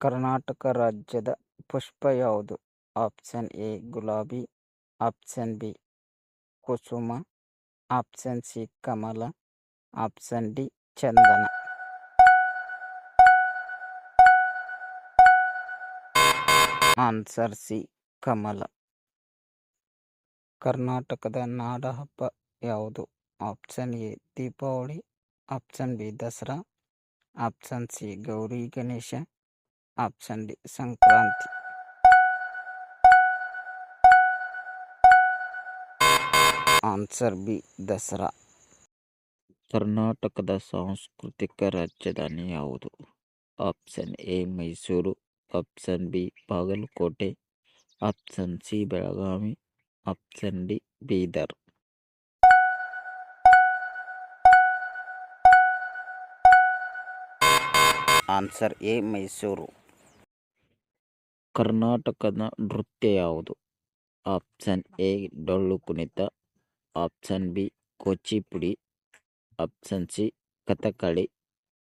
ಕರ್ನಾಟಕ ರಾಜ್ಯದ ಪುಷ್ಪ ಯಾವುದು? ಆಪ್ಷನ್ ಎ ಗುಲಾಬಿ, ಆಪ್ಷನ್ ಬಿ ಕುಸುಮ, ಆಪ್ಷನ್ ಸಿ ಕಮಲ, ಆಪ್ಷನ್ ಡಿ ಚಂದನ. ಆನ್ಸರ್ ಸಿ ಕಮಲ. ಕರ್ನಾಟಕದ ನಾಡ ಹಬ್ಬ ಯಾವುದು? Option A Deepavali, option B Dasara, option C Gauri Ganesha, option D Sankranti. Answer B Dasara. ಕರ್ನಾಟಕದ ಸಾಂಸ್ಕೃತಿಕ ರಾಜಧಾನಿ ಯಾವುದು? Option A Mysuru, option B Bagalkote, option C Belagavi, option D Bidar. Answer A Mysuru. ಕರ್ನಾಟಕದ ನೃತ್ಯ ಯಾವುದು? Option A Dollu Kunitha, option B Kuchipudi, option C Kathakali,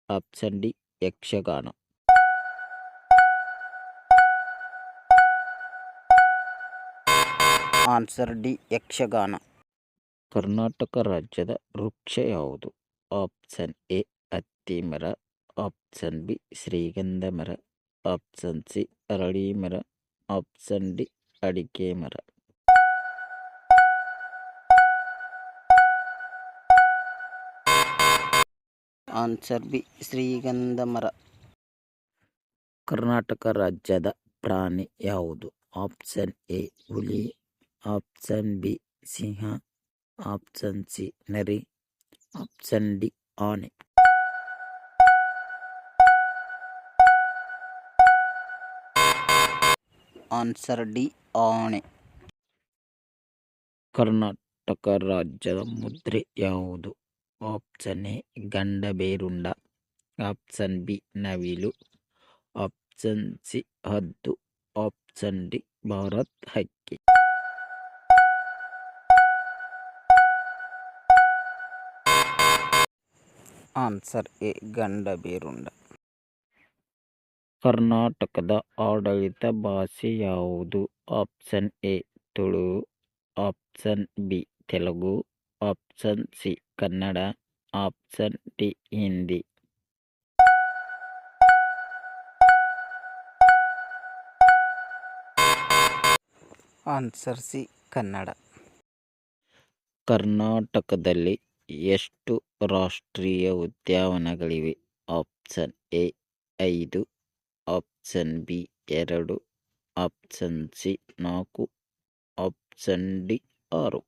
option D Yakshagana. Answer D Yakshagana. Karnataka ರಾಜ್ಯದ ವೃಕ್ಷ ಯಾವುದು? ಆಪ್ಷನ್ ಎ ಹತ್ತಿ ಮರ, ಆಪ್ಷನ್ ಬಿ ಶ್ರೀಗಂಧ ಮರ, ಆಪ್ಷನ್ ಸಿ ಅರಳಿ ಮರ, ಆಪ್ಷನ್ ಡಿ ಅಡಿಕೆ ಮರ. ಆನ್ಸರ್ ಬಿ ಶ್ರೀಗಂಧ ಮರ. ಕರ್ನಾಟಕ ರಾಜ್ಯದ ಪ್ರಾಣಿ ಯಾವುದು? ಆಪ್ಷನ್ ಎ ಹುಲಿ, ಆಪ್ಷನ್ ಬಿ ಸಿಂಹ, ಆಪ್ಷನ್ ಸಿ ನರಿ, ಆಪ್ಷನ್ ಡಿ ಆನೆ. ಆನ್ಸರ್ ಡಿ ಆನೆ. ಕರ್ನಾಟಕ ರಾಜ್ಯದ ಮುದ್ರೆ ಯಾವುದು? Option A Gandaberunda, option B ನವಿಲು, ಆಪ್ಷನ್ ಸಿ ಹದ್ದು, ಆಪ್ಷನ್ ಡಿ ಭಾರತ್ ಹಕ್ಕಿ. Answer A Gandaberunda. ಕರ್ನಾಟಕದ ಆಡಳಿತ ಭಾಷೆ ಯಾವುದು? Option A Tulu, option B Telugu, option C Kannada, option D Hindi. Answer C Kannada. ಕರ್ನಾಟಕದಲ್ಲಿ ಎಷ್ಟು ರಾಷ್ಟ್ರೀಯ ಉದ್ಯಾನಗಳಿವೆ? Option A 5, option B 2, option C 4, option D 6.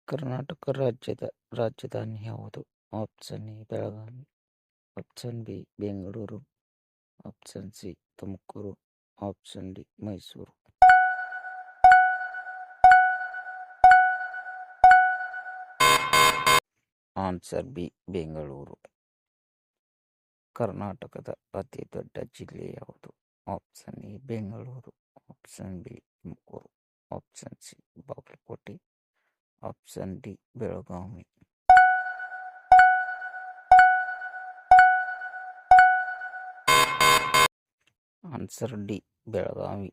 Karnataka ರಾಜ್ಯದ ರಾಜಧಾನಿ ಯಾವುದು? Option A Belagavi, option B Bengaluru, option C Tumakuru, option D Mysuru. Answer B Bengaluru. ಕರ್ನಾಟಕದ ಅತಿ ದೊಡ್ಡ ಜಿಲ್ಲೆ ಯಾವುದು? Option A Bengaluru, option B Tumakuru, option C Bagalkote, option D Belagavi. Answer D Belagavi.